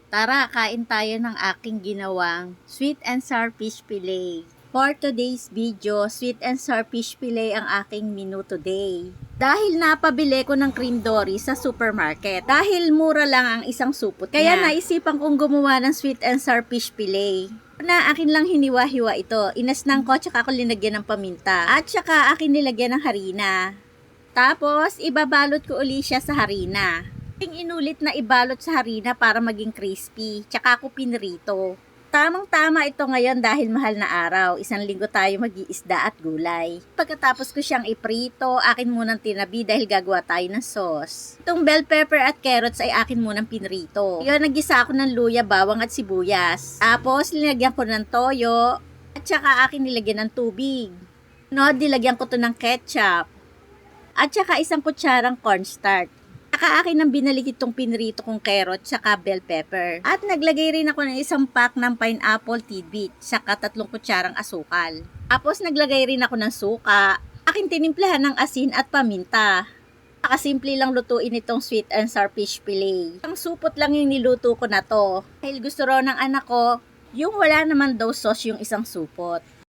Tara, kain tayo ng aking ginawang sweet and sour fish fillet. For today's video, sweet and sour fish fillet ang aking menu today. Dahil napabili ko ng cream dory sa supermarket. Dahil mura lang ang isang supot kaya naisipan kong gumawa ng sweet and sour fish fillet. Na akin lang hiniwa-hiwa ito. Inasnang ko, tsaka ako linagyan ng paminta. At tsaka akin nilagyan ng harina. Tapos, ibabalot ko uli siya sa harina. Inulit na ibalot sa harina para maging crispy. Tsaka ako pinrito. Tamang-tama ito ngayon dahil mahal na araw. 1 linggo tayo mag-iisda at gulay. Pagkatapos ko siyang iprito, akin munang tinabi dahil gagawa tayo ng sauce. Itong bell pepper at carrots ay akin munang pinrito. Yun, nagisa ako ng luya, bawang at sibuyas. Tapos, linagyan ko ng toyo. At saka akin nilagyan ng tubig. Nilagyan ko to ng ketchup. At saka 1 kutsarang cornstarch. Saka akin ang binalik itong pinrito kong carrot saka bell pepper. At naglagay rin ako ng 1 pack ng pineapple tidbit saka 3 kutsarang asukal. Tapos naglagay rin ako ng suka. Akin tinimplahan ng asin at paminta. Simple lang lutuin itong sweet and sour fish fillet. Ang supot lang yung niluto ko na to. Dahil gusto raw ng anak ko, yung wala naman daw sauce yung isang supot.